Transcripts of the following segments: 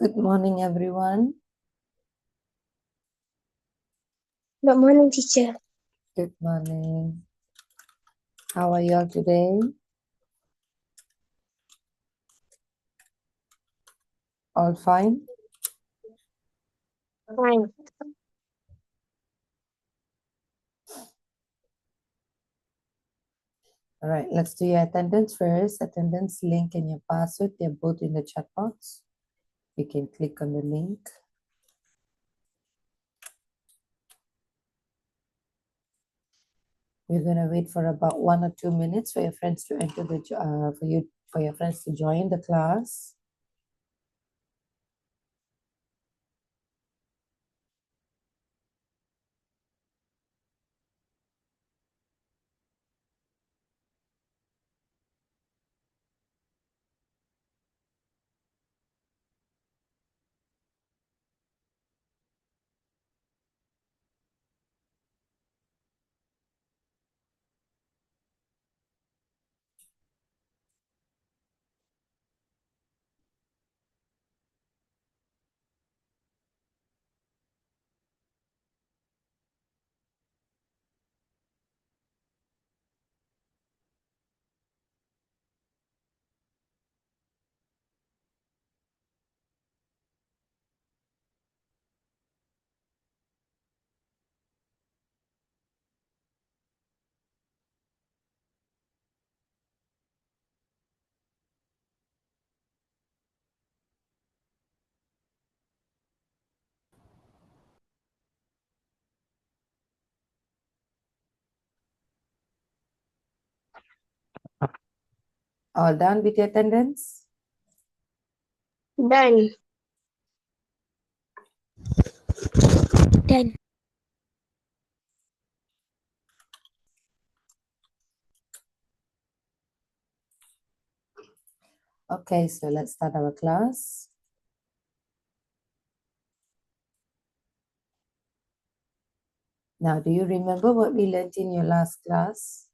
Good morning, everyone. Good morning, teacher. Good morning. How are you all today? All fine? Fine. All right, let's do your attendance first. Attendance link and your password, they're both in the chat box. You can click on the link. We're gonna wait for about 1 or 2 minutes for your friends to enter the for your friends to join the class. All done with your attendance? Done. Done. Okay, so let's start our class. Now, do you remember what we learned in your last class?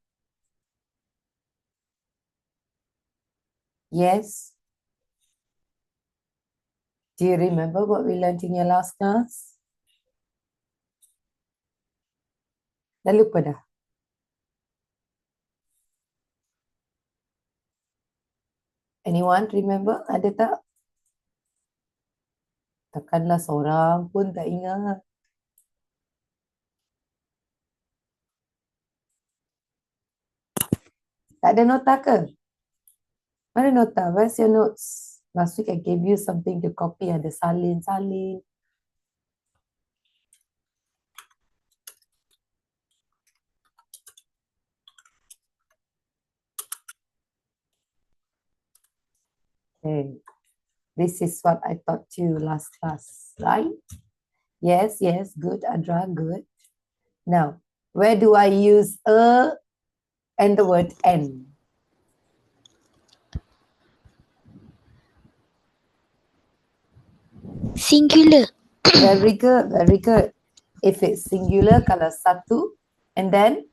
Yes? Do you remember what we learned in your last class? Dah lupa dah? Anyone remember? Ada tak? Takkanlah seorang pun tak ingat. Tak ada nota ke? Mana nota? Where's your notes? Last week I gave you something to copy. Ada salin. Okay. This is what I taught you last class, right? Yes, good, Adra, good. Now, where do I use a and the word an? Singular. Very good. If it's singular, kalau satu, and then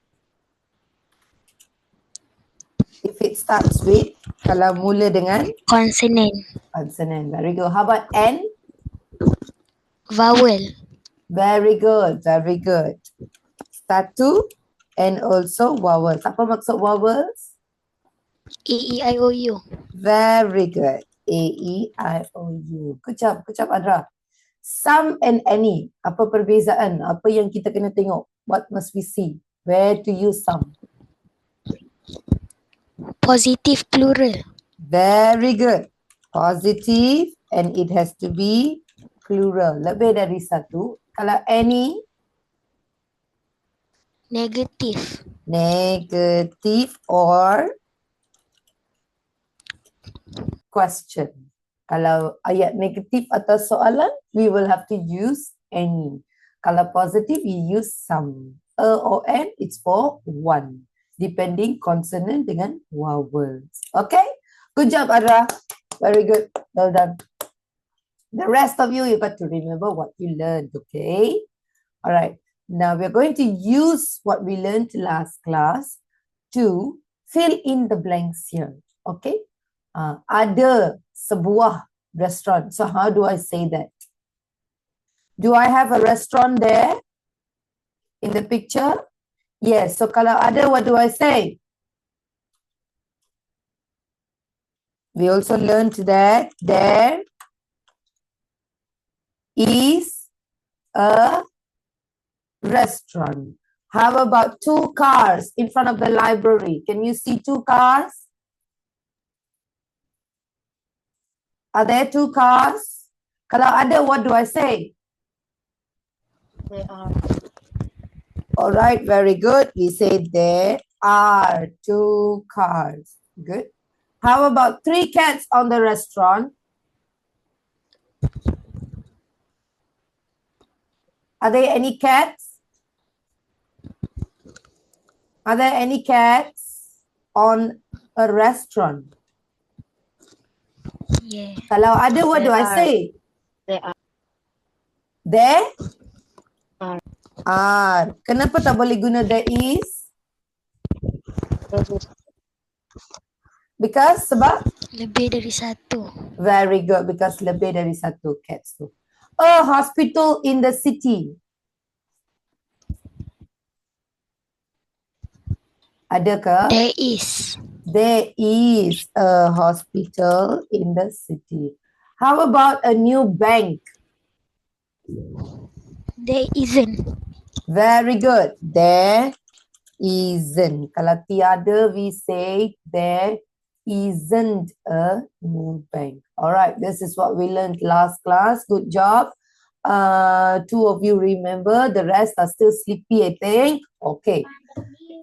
if it starts with, kalau mula dengan Consonant. consonant. Very good. How about N? Vowel. Very good. Satu and also vowels. Apa maksud vowels? A-E-I-O-U. Very good. A-E-I-O-U. Good job, Adra. Some and any. Apa perbezaan? Apa yang kita kena tengok? What must we see? Where to use some? Positive plural. Very good. Positive and it has to be plural. Lebih dari satu. Kalau any, Negative. negative or question. Kalau ayat negatif atau soalan, we will have to use any. Kalau positive, we use some. A or N, it's for one. Depending consonant dengan vowels. Okay? Good job, Adra. Very good. Well done. The rest of you got to remember what you learned, okay? All right. Now, we're going to use what we learned last class to fill in the blanks here, okay? Ada sebuah Restaurant. So how do I say that? Do I have a restaurant there in the picture? Yes. So kalau ada, what do I say? We also learned that there is a restaurant. How about two cars in front of the library? Can you see two cars? Are there two cars? Kalau ada, what do I say? There are. All right, very good. We say there are two cars. Good. How about three cats on the restaurant? Are there any cats? Are there any cats on a restaurant? Yeah. Kalau ada, what do There I are. say? There are. There Are. are. Kenapa tak boleh guna there is? Because sebab? Lebih dari satu. Very good. Because lebih dari satu cats tu. A hospital in the city. Ada ke? There is. There is a hospital in the city. How about a new bank? There isn't. Very good. There isn't. Kalau tiada, we say there isn't a new bank. All right, this is what we learned last class. Good job. Two of you remember. The rest are still sleepy, I think. Okay.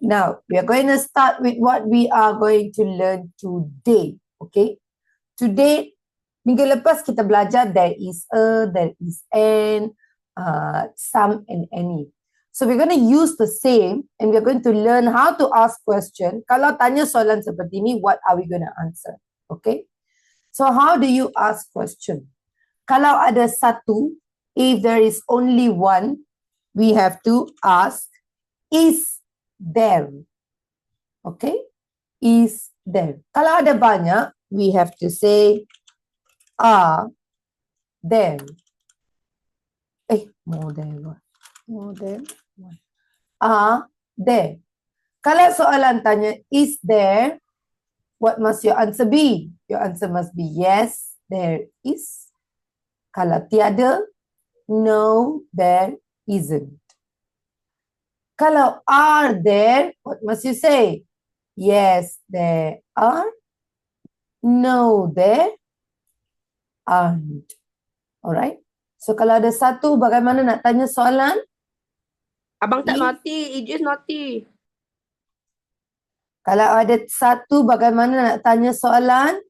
Now, we are going to start with what we are going to learn today. Okay. Today, minggu lepas kita belajar there is a, there is an, some and any. So we're going to use the same and we're going to learn how to ask question. Kalau tanya soalan seperti ni, what are we going to answer? Okay. So how do you ask question? Kalau ada satu, if there is only one, we have to ask is there. Okay. Is there. Kalau ada banyak, we have to say are there. More than one. More than one. Are there. Kalau soalan tanya, is there? What must your answer be? Your answer must be yes, there is. Kalau tiada, no, there isn't. Kalau are there, what must you say? Yes, there are. No, there aren't. Alright? So kalau ada satu, bagaimana nak tanya soalan? Abang tak Is- naughty, Idris naughty. Kalau ada satu, bagaimana nak tanya soalan?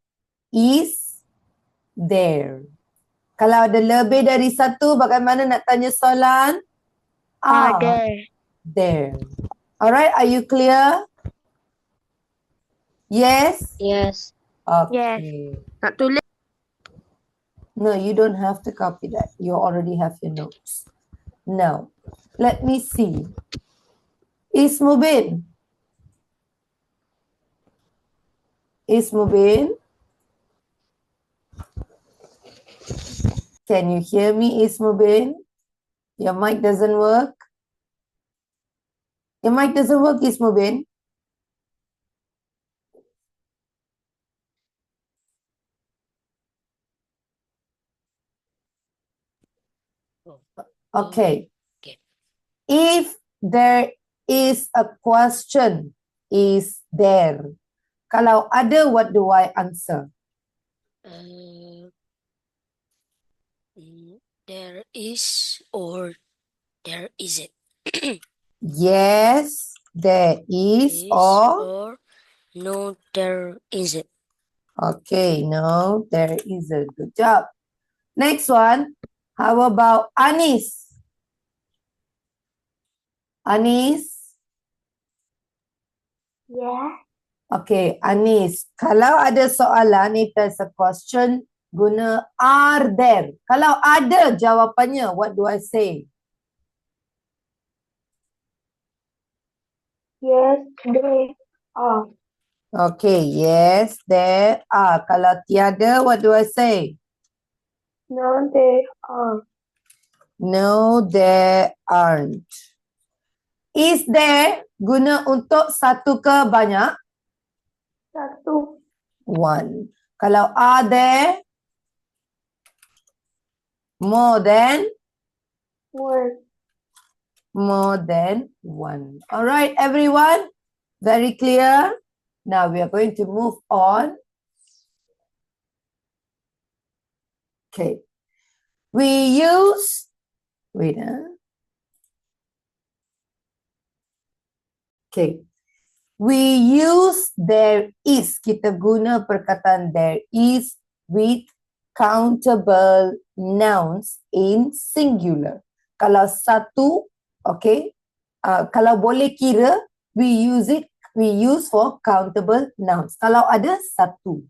Is there. Kalau ada lebih dari satu, bagaimana nak tanya soalan? Are there. Alright, are you clear? Yes? Yes. Okay. Nak tulis. No, you don't have to copy that. You already have your notes. Now, let me see. Is Mubin? Is Mubin? Can you hear me, Is Mubin? Your mic doesn't work. Your mic doesn't work, Is Mubin. Okay. Okay. If there is a question, is there? Kalau ada, what do I answer? There is or there isn't. Yes, there is or no, there isn't. okay, no, there isn't. Good job. Next one. How about Anis? Anis? Yeah. Okay, Anis. Kalau ada soalan, if there's a question, guna are there. Kalau ada jawapannya, what do I say? Yes, they are. Okay, yes, there are. Kalau tiada, what do I say? No, they are. No, there aren't. Is there guna untuk satu ke banyak? Satu. One. Kalau are there more than? One. More than one. All right, everyone. Very clear. Now we are going to move on. Okay. We use, wait. Okay. We use there is. Kita guna perkataan there is with countable nouns in singular. Kalau satu, okay. Kalau boleh kira, we use for countable nouns. Kalau ada satu.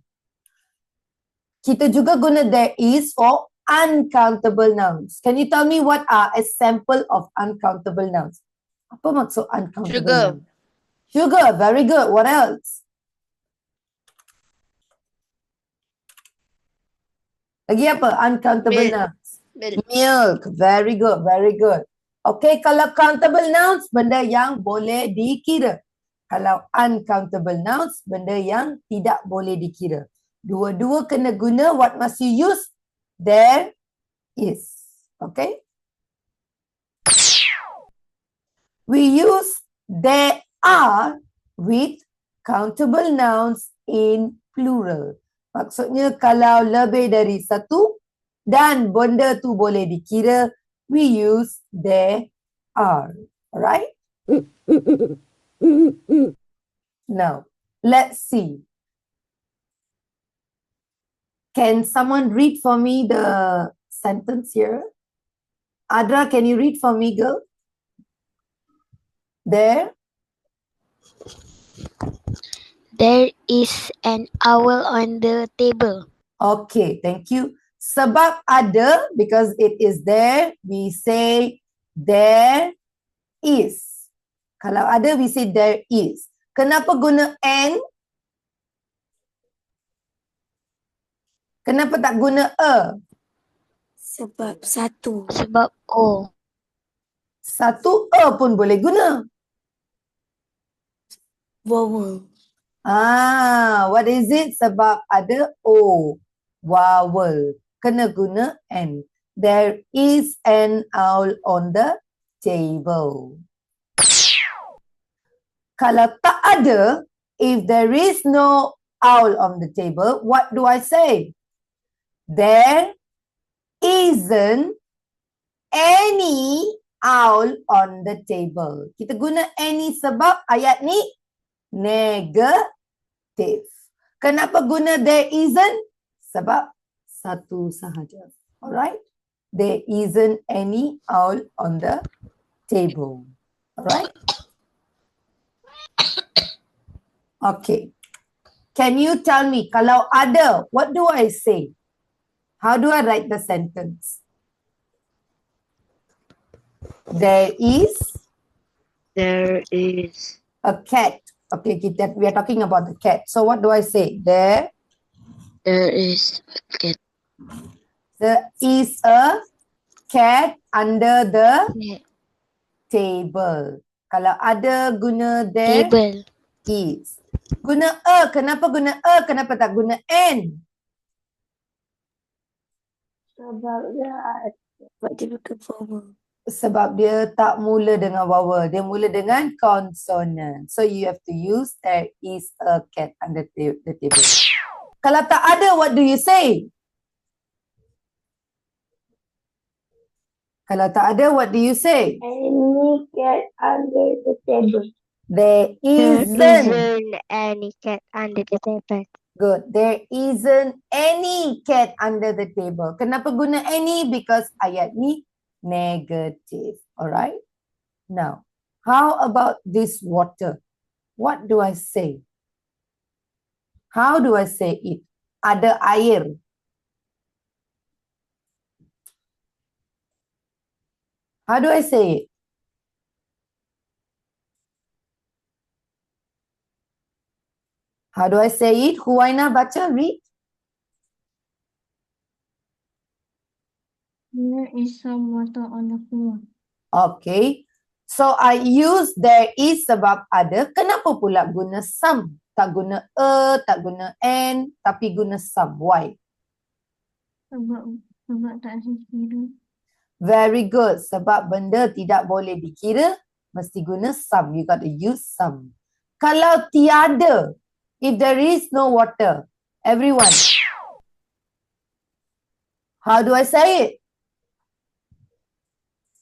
Kita juga guna there is for uncountable nouns. Can you tell me what are a sample of uncountable nouns? Apa maksud uncountable Sugar. nouns? Sugar, very good. What else? Lagi apa? Uncountable Milk. nouns. Milk. Milk, very good, very good. Okay, kalau countable nouns, benda yang boleh dikira. Kalau uncountable nouns, benda yang tidak boleh dikira. Dua-dua kena guna, what must you use? There is. Okay? We use there are with countable nouns in plural. Maksudnya kalau lebih dari satu dan benda tu boleh dikira, we use there are. Alright? Now, let's see. Can someone read for me the sentence here? Adra, can you read for me, girl? There is an owl on the table. Okay, thank you. Sebab ada, because it is there, we say there is. Kalau ada, we say there is. Kenapa guna and? Kenapa tak guna a? Sebab satu. Sebab O. Satu a pun boleh guna. Vowel. What is it? Sebab ada o. Vowel. Kena guna and. There is an owl on the table. Kalau tak ada, if there is no owl on the table, what do I say? There isn't any owl on the table. Kita guna any sebab ayat ni negative. Kenapa guna there isn't? Sebab satu sahaja. Alright? There isn't any owl on the table. Alright? Okay. Can you tell me, kalau ada, what do I say? How do I write the sentence? There is a cat. Okay, we are talking about the cat. So what do I say? There is a cat. There is a cat under the table. Kalau ada, guna there Table. is. Guna a. Kenapa guna a? Kenapa tak guna n? Sebab dia ada. Sebab dia bukan vowel. Sebab dia tak mula dengan vowel. Dia mula dengan consonant. So you have to use there is a cat under the table. Kalau tak ada, what do you say? Kalau tak ada, what do you say? Any cat under the table. There isn't. any cat under the table. Good. There isn't any cat under the table. Kenapa guna any? Because ayat ni negative. Alright? Now, how about this water? What do I say? How do I say it? Ada air. How do I say it? How do I say it? Huwaina baca, read. There is some water on the floor. Okay. So I use there is sebab ada. Kenapa pula guna some? Tak guna tak guna and, tapi guna some. Why? Sebab tak sekira. Very good. Sebab benda tidak boleh dikira, mesti guna some. You got to use some. Kalau tiada, if there is no water, everyone, how do I say it?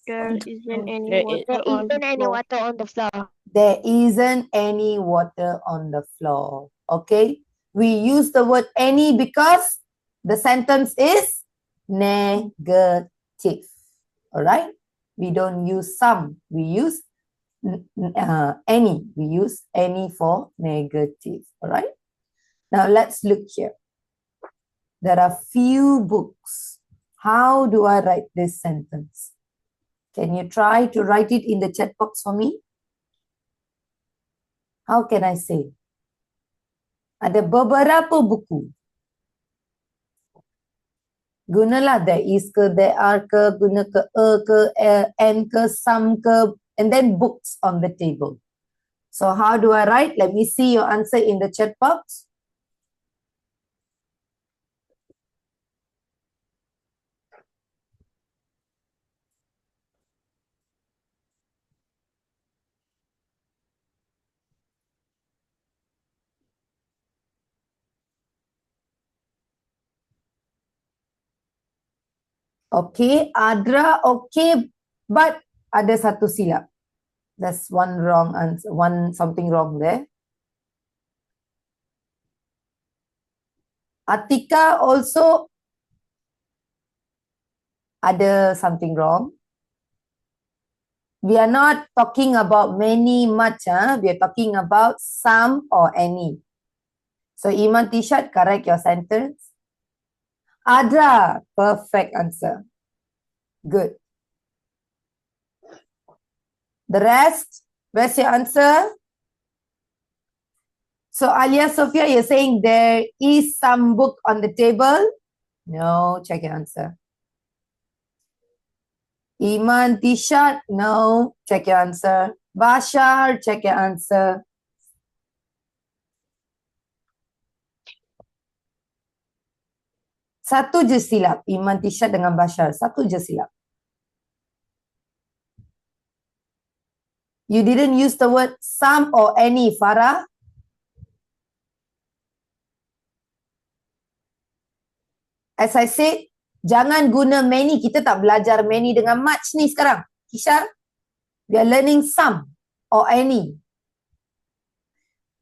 There isn't any There water on the isn't any floor. water on the floor. There isn't any water on the floor. Okay? We use the word any because the sentence is negative. Alright? We don't use some. We use any. We use any for negative. Alright? Now let's look here. There are few books. How do I write this sentence? Can you try to write it in the chat box for me? How can I say? Ada beberapa buku. Gunalah there is ke, there are ke, guna ke, ke, and ke, some ke, and then books on the table. So how do I write? Let me see your answer in the chat box. Okay, Adra, okay, but ada satu silap. That's one wrong answer, something wrong there. Atika also ada something wrong. We are not talking about many, much. We are talking about some or any. So Iman Tishat, correct your sentence. Adra, perfect answer. Good. The rest, where's your answer? So Alia Sophia, you're saying there is some book on the table? No, check your answer. Iman Tishat, no, check your answer. Bashar, check your answer. Satu je silap, Iman Tishat dengan Bashar. Satu je silap. You didn't use the word some or any, Farah. As I said, jangan guna many. Kita tak belajar many dengan much ni sekarang. Kisha, we are learning some or any.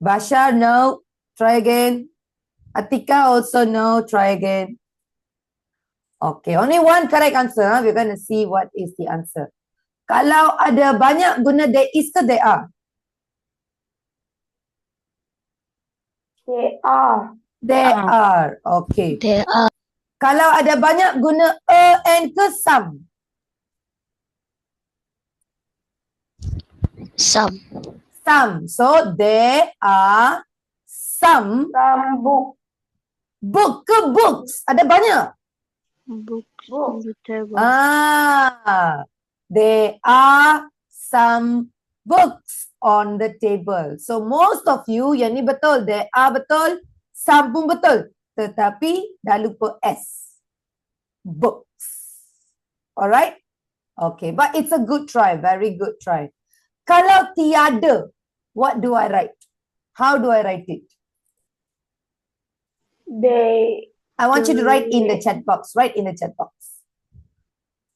Bashar, no. Try again. Atika also no. Try again. Okay, only one correct answer. We're going to see what is the answer. Kalau ada banyak guna there is ke there are? They are. There are. Okay. There are Kalau ada banyak guna and ke some? some. Some. So there are some Some book. book ke books? Ada banyak? Books on the table. There are some books on the table. So most of you, yang ni betul. There are betul. Some pun betul. Tetapi dah lupa S. Books. Alright? Okay. But it's a good try. Very good try. Kalau tiada, what do I write? How do I write it? They. I want you to write in the chat box. Write in the chat box.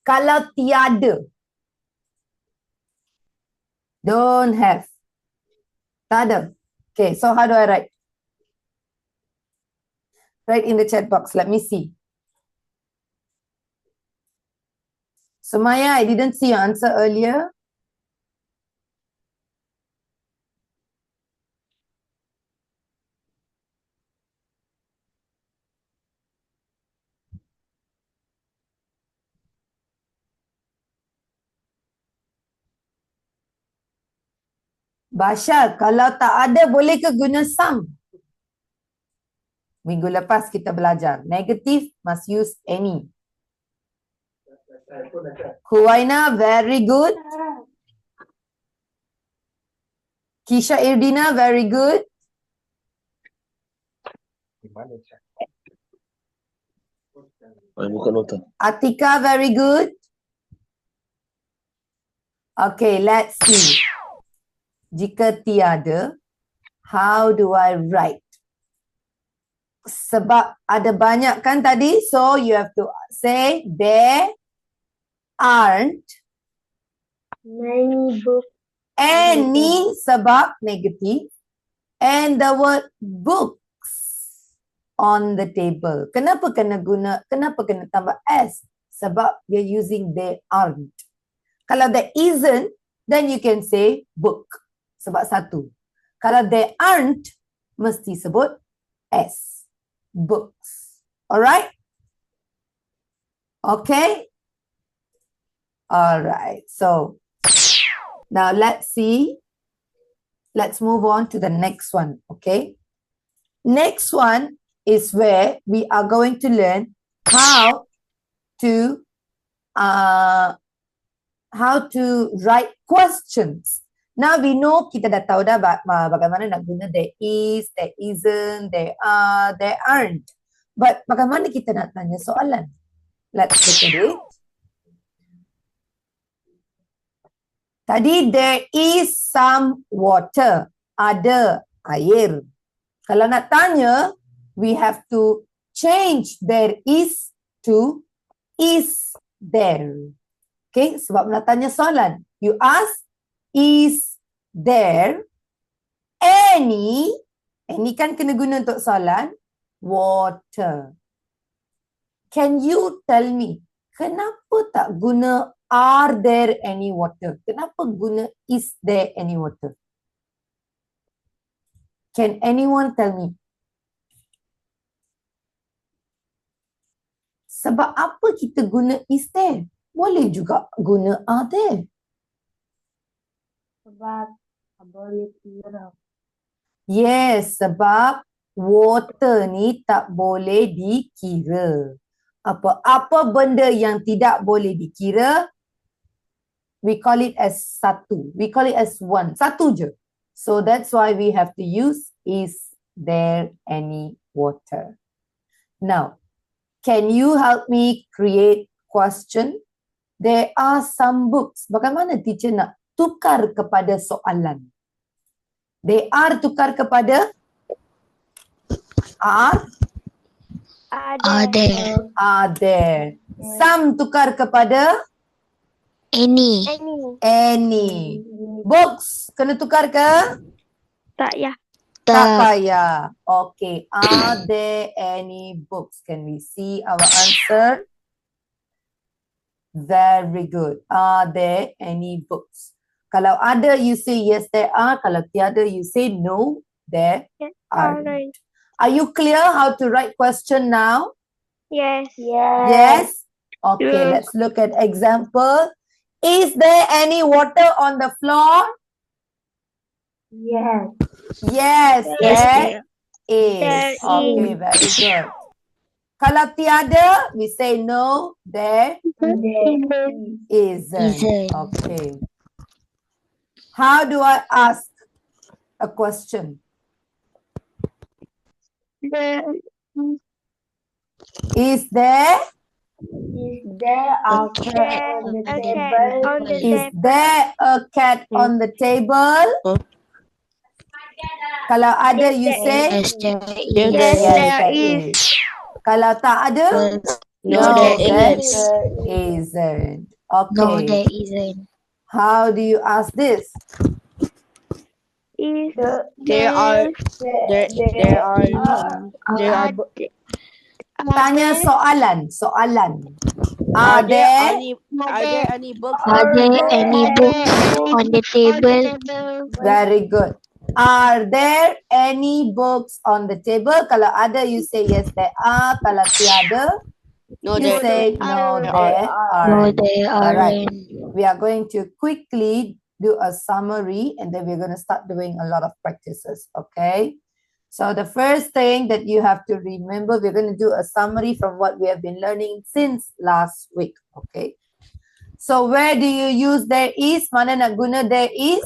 Kalau tiada. Don't have. Tak ada. Okay, so how do I write? Write in the chat box. Let me see. Sumaya, I didn't see your answer earlier. Bashar, kalau tak ada, boleh ke guna some? Minggu lepas kita belajar. Negative must use any. Huwaina, very good. Kisha Irdina, very good. Atika, very good. Okay, let's see. Jika tiada, how do I write? Sebab ada banyak kan tadi, so you have to say there aren't Many books. any sebab negatif and the word books on the table. Kenapa kena tambah s? Sebab you're using there aren't. Kalau there isn't, then you can say book. Sebab satu. Kalau there aren't, mesti sebut s. Books. Alright? Okay? Alright. So, now let's see. Let's move on to the next one. Okay? Next one is where we are going to learn how to write questions. Now we know kita dah tahu dah bagaimana nak guna there is, there isn't, there are, there aren't. But bagaimana kita nak tanya soalan? Let's look at it. Tadi there is some water. Ada air. Kalau nak tanya, we have to change there is to is there. Okay, sebab nak tanya soalan. You ask, is there any kan kena guna untuk soalan, water. Can you tell me, kenapa tak guna are there any water? Kenapa guna is there any water? Can anyone tell me? Sebab apa kita guna is there? Boleh juga guna are there. Sebab boleh kira. Yes, sebab water ni tak boleh dikira. Apa benda yang tidak boleh dikira, we call it as satu. We call it as one. Satu je. So that's why we have to use is there any water. Now, can you help me create question? There are some books. Bagaimana teacher nak tukar kepada soalan? They are tukar kepada are there. Some tukar kepada Any. any. Books kena tukar ke? Tak ya. Tak payah. Okay. Are there any books? Can we see our answer? Very good. Are there any books? Kalau ada, you say yes, there are. Kalau tiada, you say no, there aren't. Are you clear how to write question now? Yes. Yes? Okay, Yes. let's look at example. Is there any water on the floor? Yes. Yes, there is. There Okay, very good. Kalau tiada, we say no, there isn't. Isn't. Okay. How do I ask a question? Is there? Is there a cat on the table? Is there a cat on the table? Kalau ada, you say? Yes, there Yes, is. there is. Kalau tak ada? No, there isn't. No, Okay. there isn't. How do you ask this? There are. Tanya soalan. Are there? Are there any books on the table? Very good. Are there any books on the table? Kalau ada, you say yes, there are. Kalau tiada, you say no, there No, aren't. there Alright. aren't. We are going to quickly do a summary and then we're going to start doing a lot of practices, okay? So the first thing that you have to remember, we're going to do a summary from what we have been learning since last week, okay? So where do you use there is? Mana nak guna there is?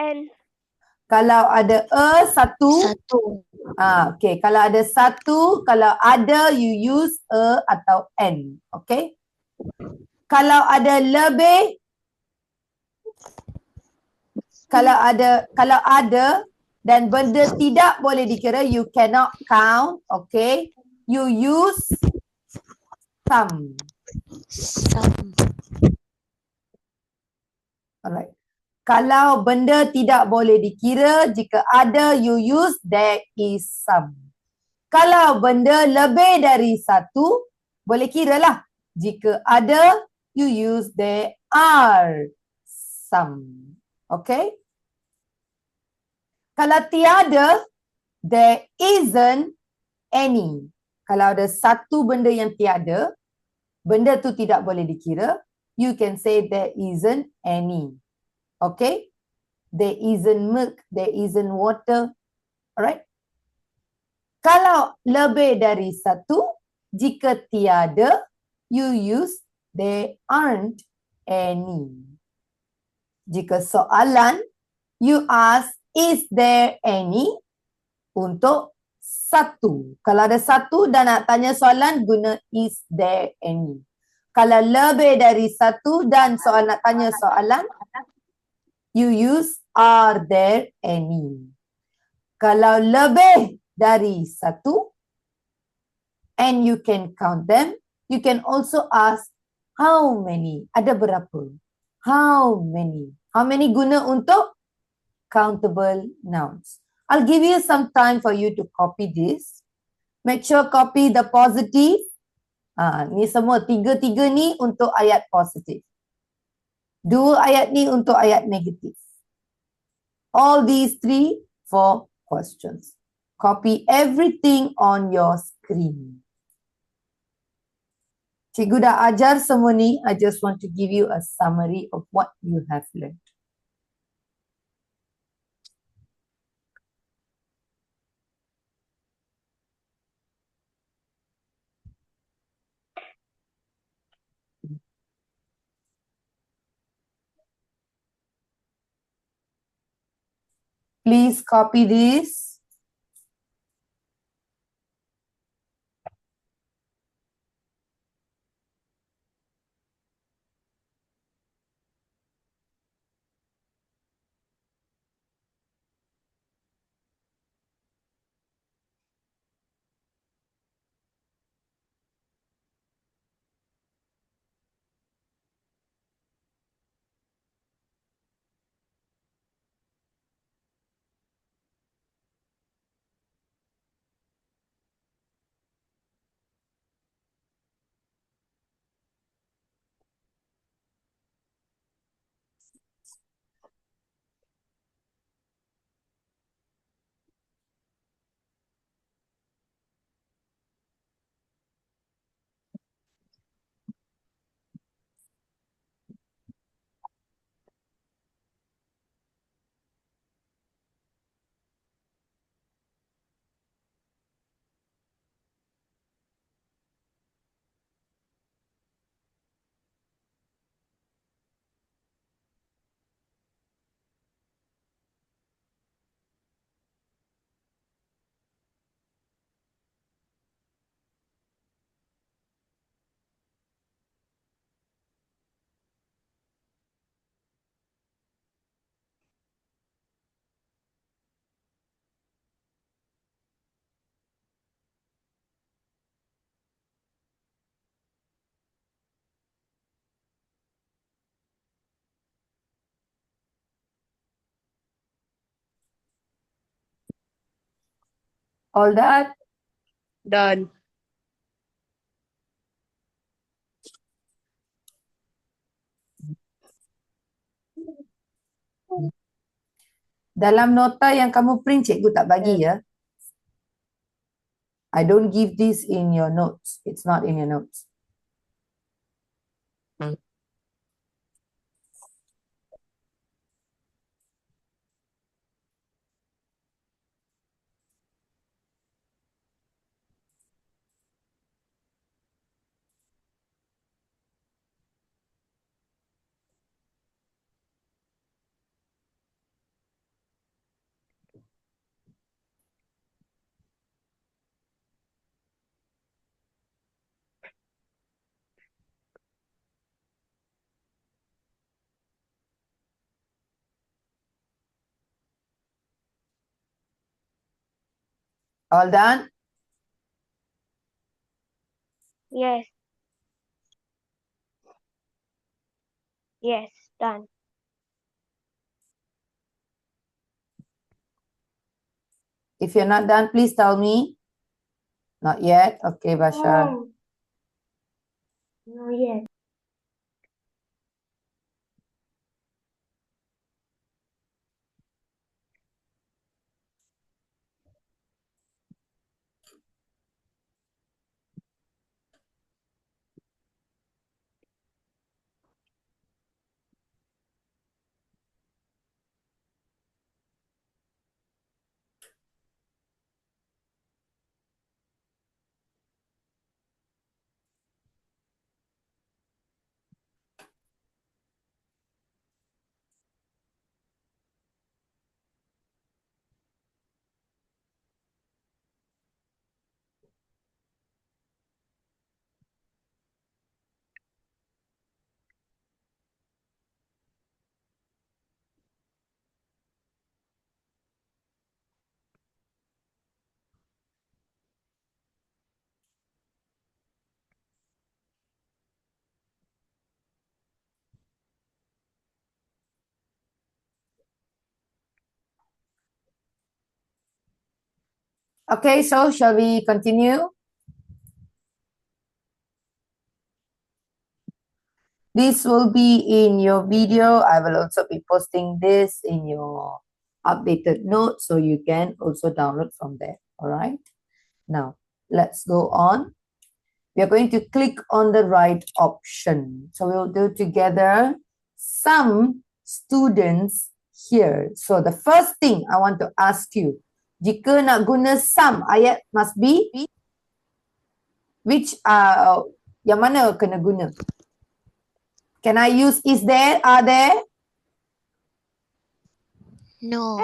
N. Kalau ada satu. Satu. Okay. Kalau ada satu, kalau ada you use a atau n. Okay. Kalau ada lebih, kalau ada dan benda tidak boleh dikira, you cannot count. Okay. You use some. Some. Alright. Kalau benda tidak boleh dikira, jika ada, you use there is some. Kalau benda lebih dari satu, boleh kira lah. Jika ada, you use there are some. Okay? Kalau tiada, there isn't any. Kalau ada satu benda yang tiada, benda tu tidak boleh dikira, you can say there isn't any. Okay? There isn't milk, there isn't water. Alright? Kalau lebih dari satu, jika tiada, you use there aren't any. Jika soalan, you ask is there any untuk satu. Kalau ada satu dan nak tanya soalan, guna is there any. Kalau lebih dari satu dan soal nak tanya soalan, you use are there any. Kalau lebih dari satu and you can count them, you can also ask how many, ada berapa? How many? How many guna untuk countable nouns. I'll give you some time for you to copy this. Make sure copy the positive. Ni semua tiga-tiga ni untuk ayat positif. Dua ayat ni untuk ayat negatif. All these three for questions. Copy everything on your screen. Cikgu dah ajar semua ni. I just want to give you a summary of what you have learned. Please copy this. All that? Done. Dalam nota yang kamu print, cikgu tak bagi ya. I don't give this in your notes. It's not in your notes. All done? Yes. Yes, done. If you're not done, please tell me. Not yet. Okay, Bashar. No, yes. Okay, so shall we continue? This will be in your video. I will also be posting this in your updated notes so you can also download from there. All right. Now, let's go on. We are going to click on the right option. So we'll do together some students here. So the first thing I want to ask you, jika nak guna some, ayat must be which yang mana kena guna? Can I use is there, are there? No.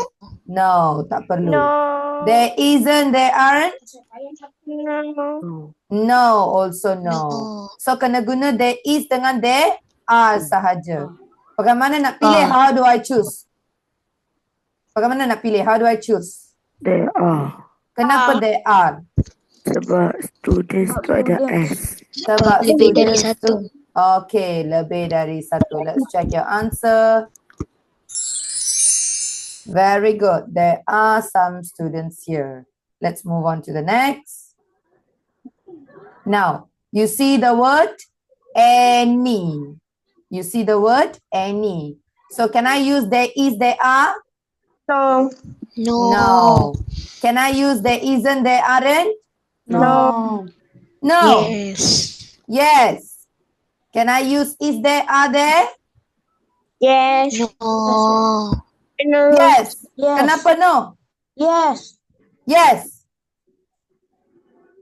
No, tak perlu. No. There isn't, there aren't? No. No, also no. No. So kena guna there is dengan there are sahaja. Bagaimana nak pilih? How do I choose? Bagaimana nak pilih? How do I choose? There are. Kenapa there are? Sebab students tu ada S. Sebab Lebih dari students satu. tu. Okay, lebih dari satu. Let's check your answer. Very good. There are some students here. Let's move on to the next. Now, you see the word any. You see the word any. So can I use there is, there are? No. No. No. Can I use there isn't, there aren't? No. No. Yes. Yes. Can I use is there, are there? Yes. No. No. Yes. Yes. Kenapa no? Yes. Yes.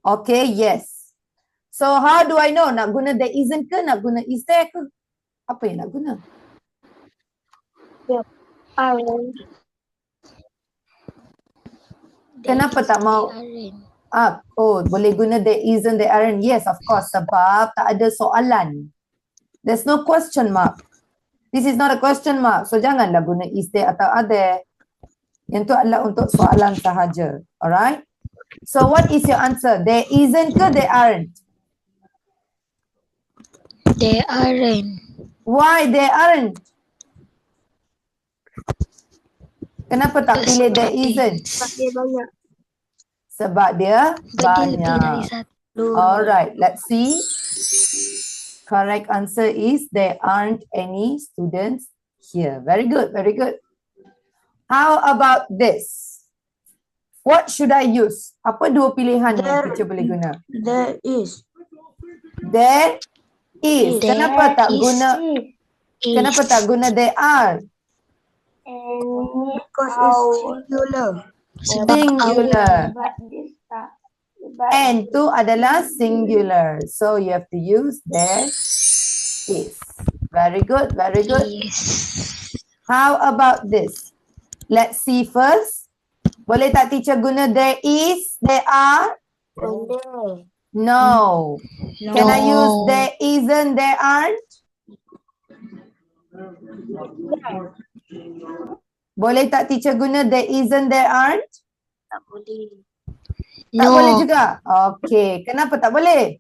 Okay, yes. So how do I know? Nak guna there isn't ke? Nak guna is there ke? Apa yang nak guna? Orange. Kenapa tak mau? Aren't. Boleh guna there isn't, there aren't. Yes, of course. Sebab tak ada soalan. There's no question mark. This is not a question mark. So, janganlah guna is there atau are there. Yang tu adalah untuk soalan sahaja. Alright? So, what is your answer? There isn't ke there aren't? They aren't. Why there aren't? Kenapa tak pilih there isn't? Dia banyak. Sebab dia But dia lebih dari banyak. satu. Alright, let's see. Correct answer is there aren't any students here. Very good, very good. How about this? What should I use? Apa dua pilihan yang teacher boleh guna? There is. There is. There Kenapa tak is. guna? Is. Kenapa tak guna there are? Because it's singular. Sebab Singular. But this And tu adalah singular. So you have to use there is. Very good, very good. is. How about this? Let's see first. Boleh tak teacher guna there is, there are? No. Can I use No. there isn't, there aren't? Boleh tak teacher guna there isn't, there aren't? Tak boleh. Tak boleh No. juga. Okay. Kenapa tak boleh?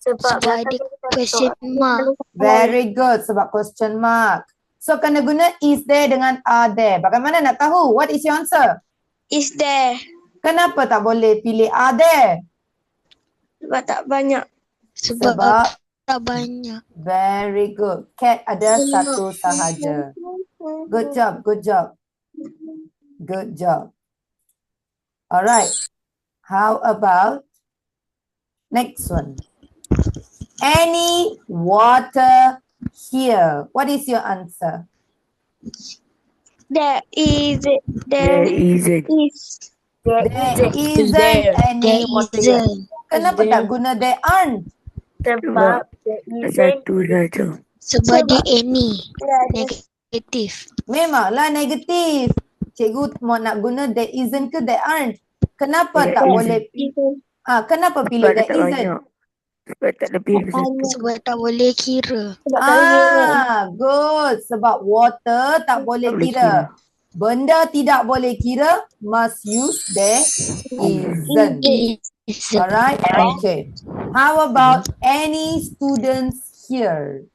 Sebab ada question mark. Very good. Sebab question mark. So kena guna is there dengan are there. Bagaimana nak tahu? What is your answer? Is there? Kenapa tak boleh pilih are there? Sebab tak banyak. Sebab Sebab tak banyak. very good. Cat ada satu sahaja. Good job. Good job. Good job. Alright. How about next one? Any water here? What is your answer? There is. There There isn't. is. There isn't There any water here. isn't. Kenapa tak guna there aren't? Sebab satu saja. Sebab dia any. There is. Negatif. Memanglah negatif. Cikgu mau nak guna there isn't ke there aren't? Kenapa There tak isn't. boleh? Kenapa pilih Sebab there tak isn't? banyak. Sebab tak lebih dari satu. Sebab tak boleh kira. Good. Sebab water tak boleh Tak boleh kira. Benda tidak boleh kira must use there isn't. Isn't. Alright. Okay. How about any students here?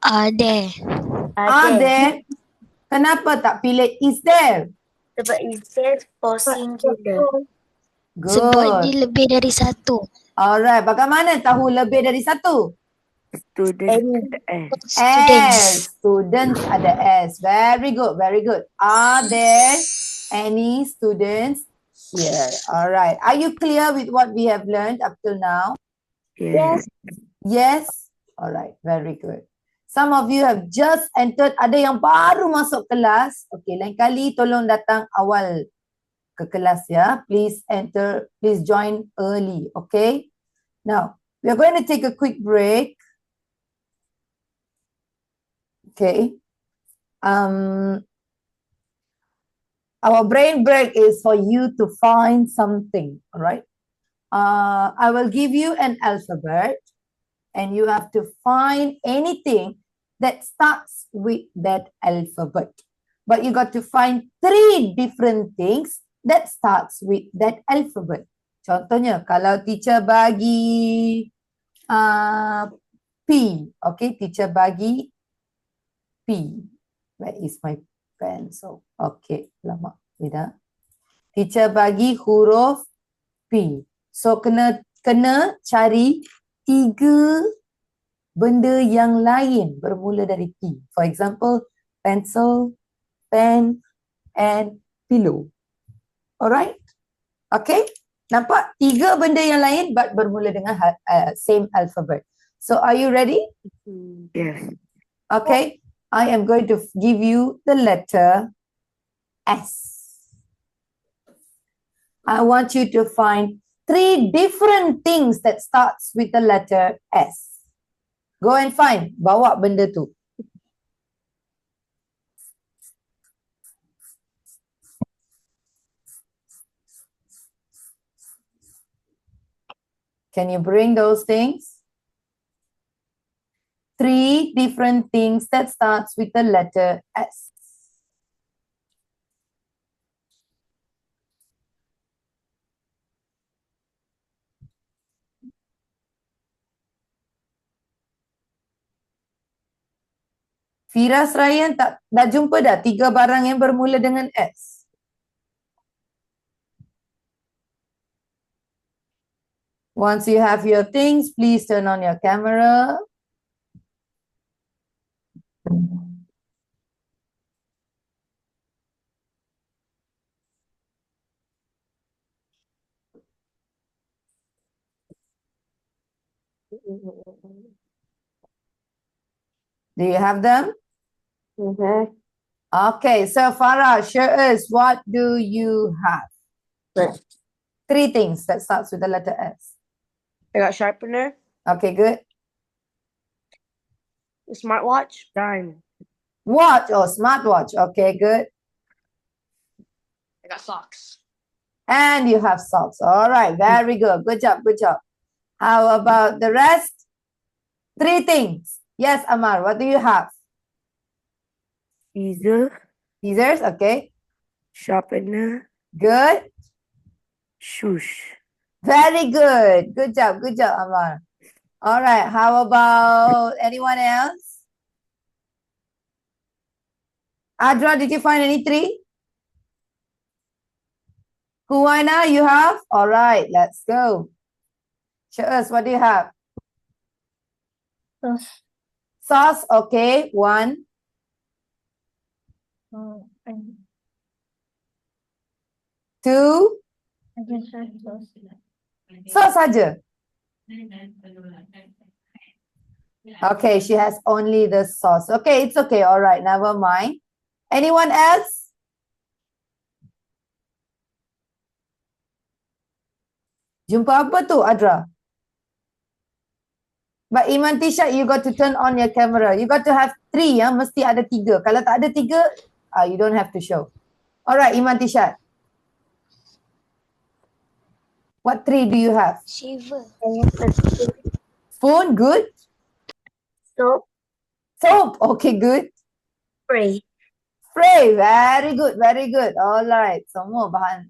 Are there. Are there? Kenapa tak pilih is there? Sebab is there for singular. Sebab Good. dia lebih dari satu. Alright. Bagaimana tahu lebih dari satu? Student S. Students. Students ada S. Very good. Very good. Are there any students here? Alright. Are you clear with what we have learned up till now? Yes. Yes? Alright. Very good. Some of you have just entered. Ada yang baru masuk kelas. Okay. Lain kali tolong datang awal ke kelas ya. Please enter. Please join early. Okay. Now, we are going to take a quick break. Okay. Our brain break is for you to find something, all right? I will give you an alphabet and you have to find anything that starts with that alphabet. But you got to find 3 different things that starts with that alphabet. Contohnya, kalau teacher bagi P, okay, teacher bagi P. Where is my pencil? Okay, lama. Tidak. Teacher bagi huruf P. So kena cari 3 benda yang lain bermula dari P. For example, pencil, pen, and pillow. Alright? Okay? Nampak 3 benda yang lain but bermula dengan same alphabet. So are you ready? Yes. Okay. I am going to give you the letter S. I want you to find 3 different things that starts with the letter S. Go and find. Bawa benda tu. Can you bring those things? 3 different things that starts with the letter S. Firas Ryan tak dah jumpa dah 3 barang yang bermula dengan S. Once you have your things, please turn on your camera. Do you have them? Okay, so Farah, show us, what do you have? 3 things that starts with the letter S. I got sharpener, Okay, good. a smartwatch, time. Watch or smartwatch. Okay, good. I got socks. And you have socks. All right, very good. Good job, good job. How about the rest? 3 things. Yes, Amar, what do you have? Scissors, Scissors, okay. Sharpener. Good. Shush. Very good. Good job. Good job, Amar. All right. How about anyone else? Adra, did you find any three? Kuwaina, you have? All right. Let's go. Show us. What do you have? Sauce. Sauce. Okay. One. And Two. I just have sauce. Sauce saja. Okay. She has only the sauce. Okay. It's okay. All right. Never mind. Anyone else? Jumpa apa tu, Adra? But Iman Tisha, you got to turn on your camera. You got to have three, ya. Mesti ada tiga. Kalau tak ada tiga, you don't have to show. Alright, Iman Tisha. What three do you have? Shiver. Spoon, good. Soap. Soap, okay, good. Spray. Spray, very good, very good. Alright, semua bahan,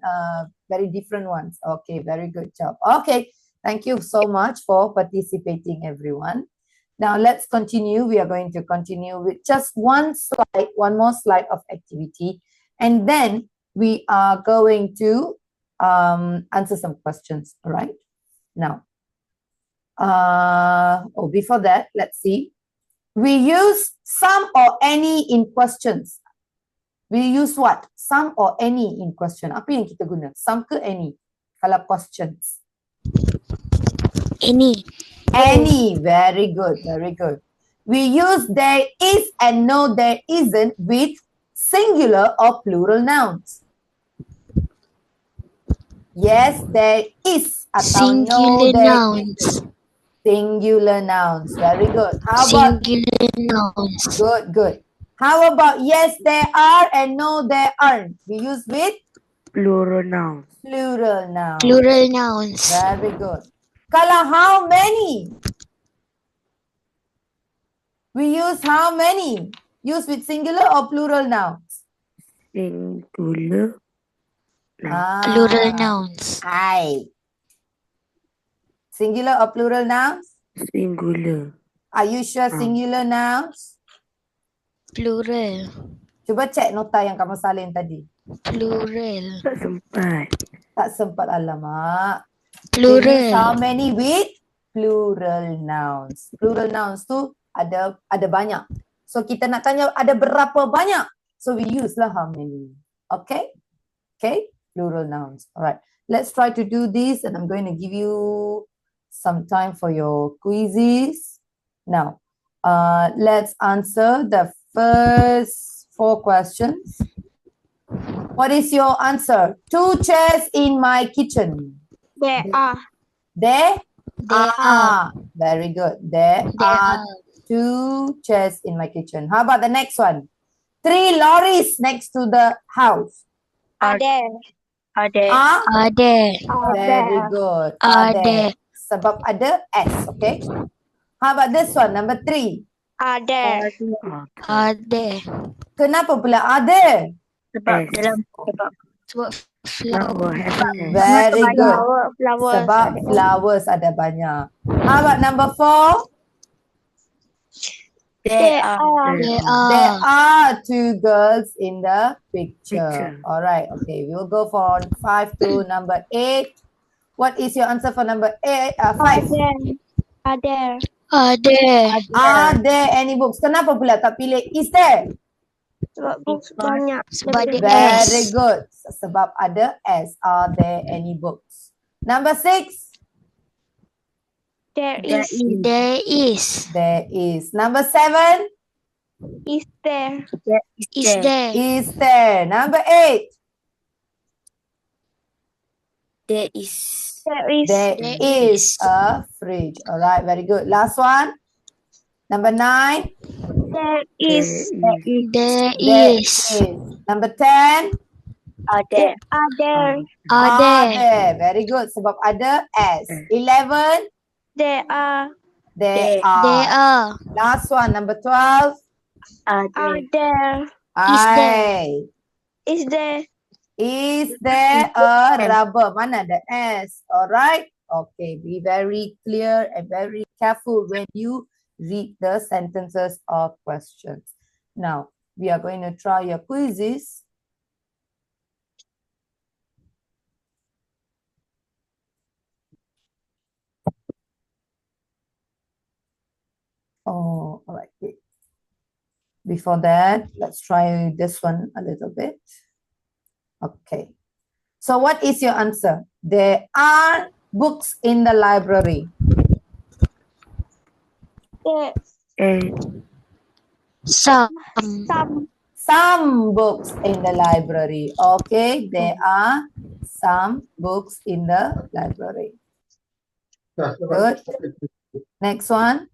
very different ones. Okay, very good job. Okay, thank you so much for participating, everyone. Now, let's continue. We are going to continue with just one slide, one more slide of activity. And then we are going to answer some questions, all right? Now, before that, let's see. We use some or any in questions. We use what? Some or any in question. Apa yang kita guna? Some ke any? Kalau questions. Any. Any. Very good. Very good. We use there is and no there isn't with singular or plural nouns. Yes, there is. Atau no, Singular there nouns. isn't. Singular nouns. Very good. How about Singular nouns. good, good. How about yes, there are and no, there aren't? We use with Plural nouns. plural nouns. Plural nouns. Very good. Kalau how many? We use how many? Use with singular or plural nouns? Singular. Plural nouns. Hai. Singular or plural nouns? Singular. Are you sure singular nouns? Plural. Cuba cek nota yang kamu salin tadi. Plural. Tak sempat. Tak sempat, alamak. We use how Plural. many with plural nouns. Plural nouns tu ada banyak. So kita nak tanya ada berapa banyak. So we use lah how many. Okay? Okay? Plural nouns. Alright. Let's try to do this and I'm going to give you some time for your quizzes. Now, let's answer the first 4 questions. What is your answer? 2 chairs in my kitchen. There are. There There are. Very good. There There are are. 2 chairs in my kitchen. How about the next one? 3 lorries next to the house. Are there. Are there. Are Are there. Are very there. good. Are there. Sebab ada S, okay? How about this one? Number 3. Are there. Are there. Kenapa pula are there? Sebab Yes. dalam sebab Sebab Flower has flower. S. Very good. Flowers. Sebab flowers ada banyak. How about number 4? There are. There There are. are 2 girls in the picture. Picture. All right. Okay. We will go for 5 to number 8. What is your answer for number 5? Are there. Are there. Are there. Are there any books? Kenapa pula tak pilih is there? Sebab books banyak. Sebab ada Very S. good. Sebab ada S. Are there any books? Number 6. There is. There is. There is. Number 7. Is there. Is there. Is there. Number 8. There is. There is. There There is is. a fridge. All right. Very good. Last one. Number 9. There is. There There is. Number 10. Are there. Are there. Are there. Very good. Sebab ada S. 11. There are. There There are. are. Last one. Number 12. Are there. Is there. Aye. Is there. Is there a rubber? Mana ada S? Alright. Okay, be very clear and very careful when you read the sentences or questions. Now, we are going to try your quizzes. Oh, all right. Wait. Before that, let's try this one a little bit. Okay. So what is your answer? There are books in the library. And Some. Some books in the library. Okay, there are some books in the library. Good. Next one.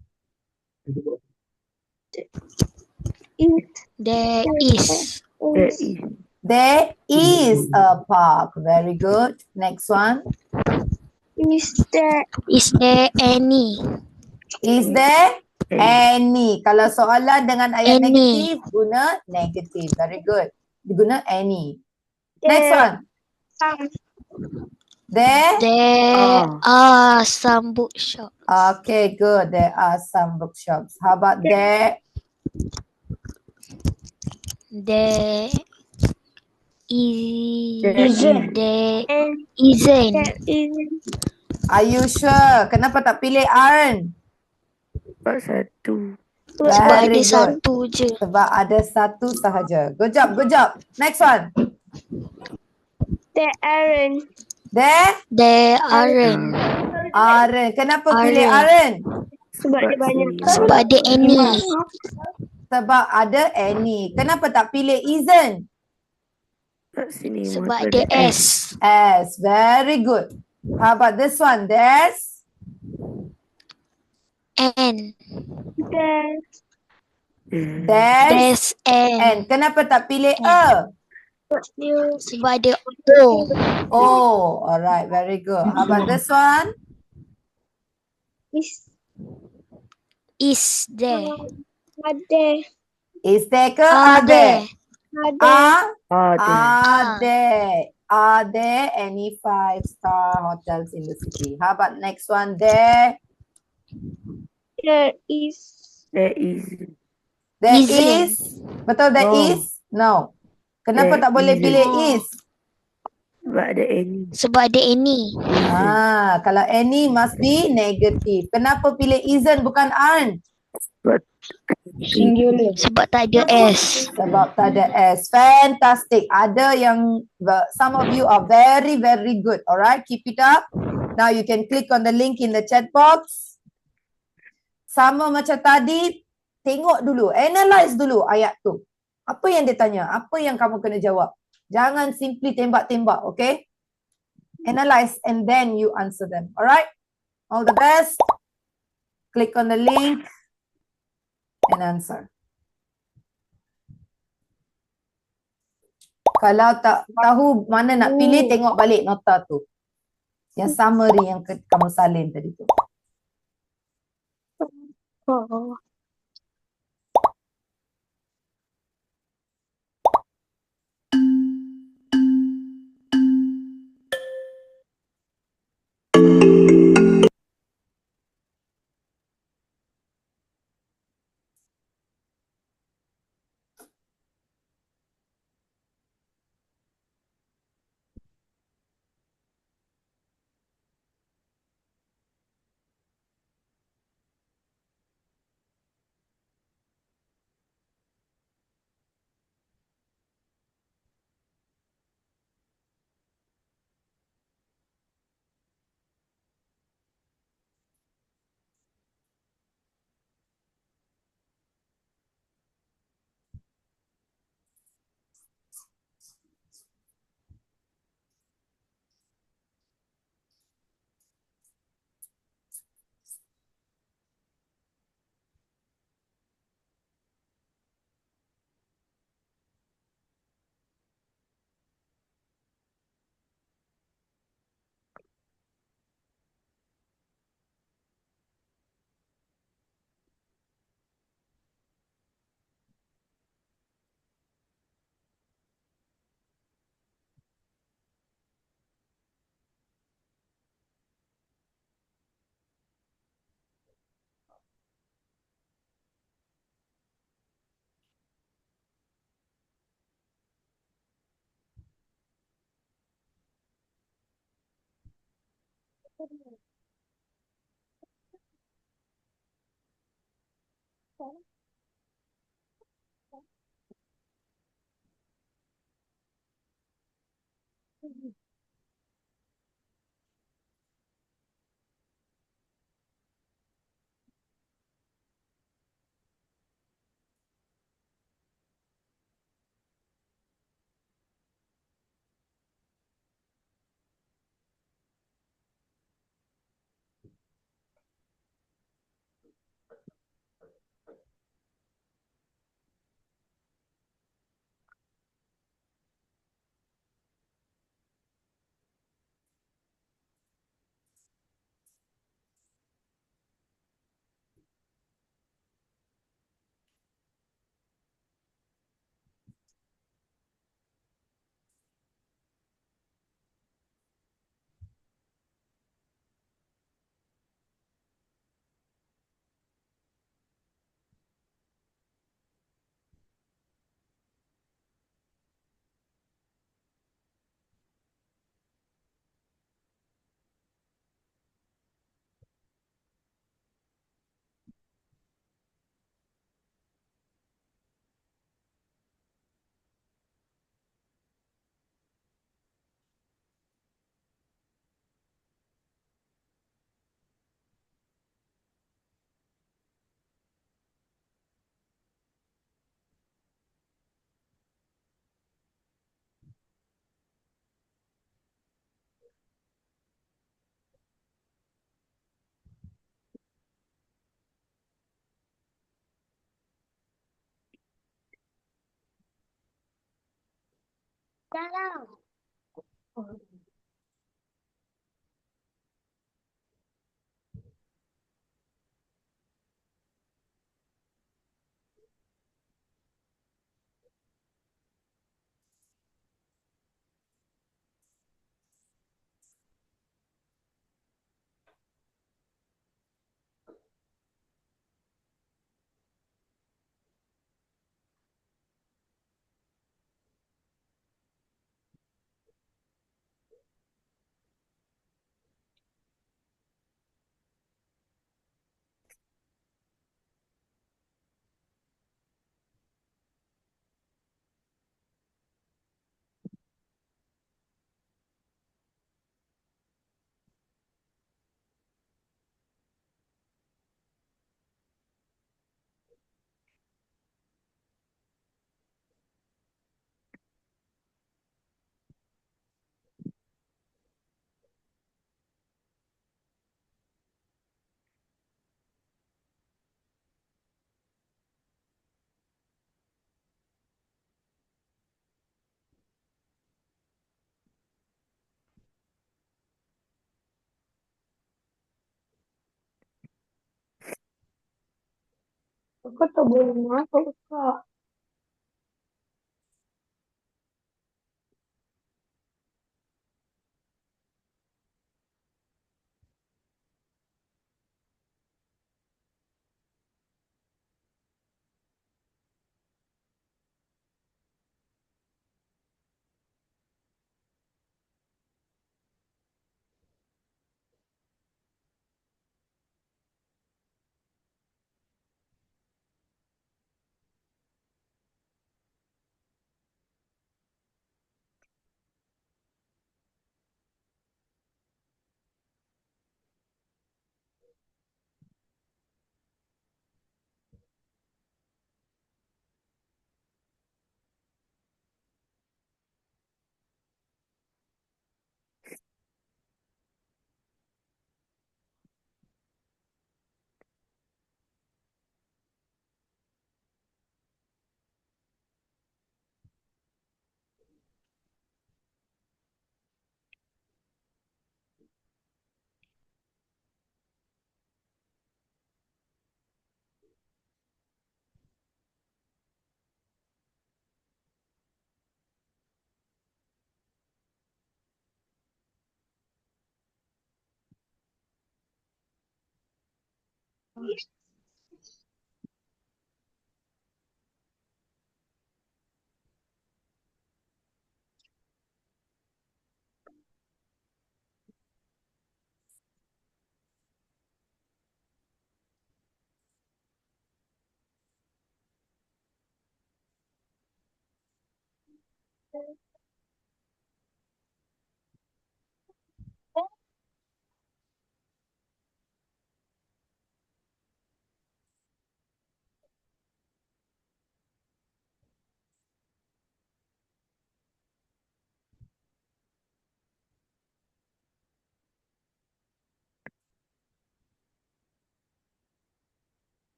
There is. there is There is a park. Very good. Next one. Is there any? Is there any? Kalau soalan dengan ayat Any. negatif, guna negative. Very good. Guna any. Next one. There. There are some bookshops. Okay, good. There are some bookshops. How about there? There is. Isn't. There isn't. Are you sure? Kenapa tak pilih aren't? Sebab satu. Sebab ada Very good. satu je. Sebab ada satu sahaja. Good job, good job. Next one. There There aren't. aren't. Kenapa pilih Aren't. aren't? Sebab banyak. Sebab ada any. Sebab ada any. Kenapa tak pilih isn't? Sebab sini Sebab masa ada ada S. As. Very good. How about this one? There's. N. There's. There's N. And. Kenapa tak pilih a? Sebab ada O. Oh, alright. Very good. How about this one? Is there. Is there ke? Are Are there? there. ada. Are there any 5-star hotels in the city? How about next one? There There is. Isn't. is. Betul there No. is? No. Kenapa There tak boleh isn't. pilih is? Sebab ada any. Sebab ada any. Kalau any must be negative. Kenapa pilih isn't bukan aren't? Sebab tak ada S. Sebab tak ada S. Fantastic. Ada yang, some of you are very, very good. Alright, keep it up. Now you can click on the link in the chat box. Sama macam tadi, tengok dulu, analyze dulu ayat tu. Apa yang dia tanya? Apa yang kamu kena jawab? Jangan simply tembak-tembak, okay? Analyze and then you answer them. Alright? All the best. Click on the link and answer. Kalau tak tahu mana nak pilih, tengok balik nota tu. Yang summary yang kamu salin tadi tu. Aku tuh belum masuk, Kak.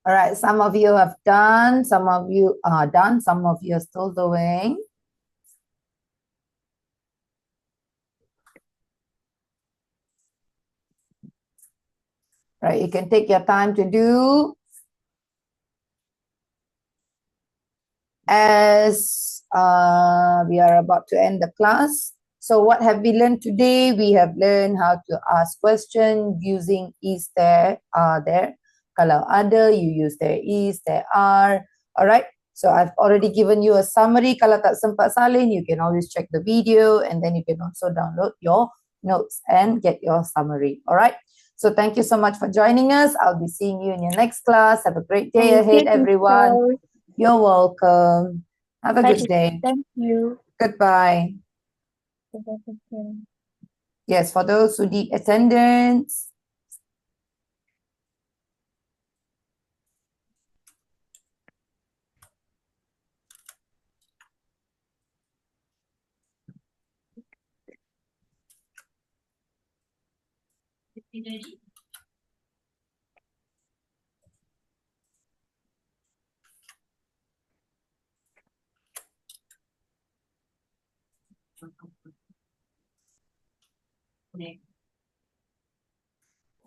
All right, some of you have done, some of you are done, some of you are still doing. Right, you can take your time to do. As we are about to end the class. So what have we learned today? We have learned how to ask questions using is, there, are there. Kalau ada, you use there is, there are. All right. So I've already given you a summary. Kalau tak sempat salin, you can always check the video and then you can also download your notes and get your summary. All right. So thank you so much for joining us. I'll be seeing you in your next class. Have a great day ahead, everyone. You're welcome. Have a good day. Thank you. Goodbye. Yes, for those who need attendance.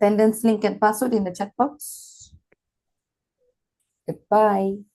Attendance link and password in the chat box. Goodbye.